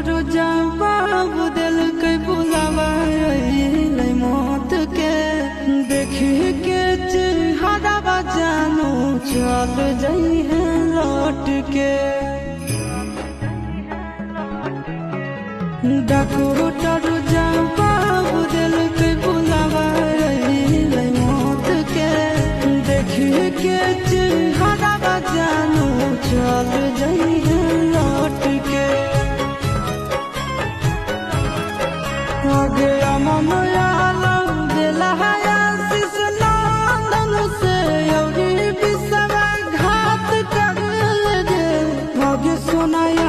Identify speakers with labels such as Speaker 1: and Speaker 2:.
Speaker 1: Doctor जवाब दिल के बुलावा मौत के देखी के चेहरा जानू चल जाई है लौट के। डॉक्टर जवाब दिल के बुलावा मौत के देखी के चेहरा जानू चल जाई है लौट के। आगे ममया दिला है लंदन से घात कर लगे आगे सुनाई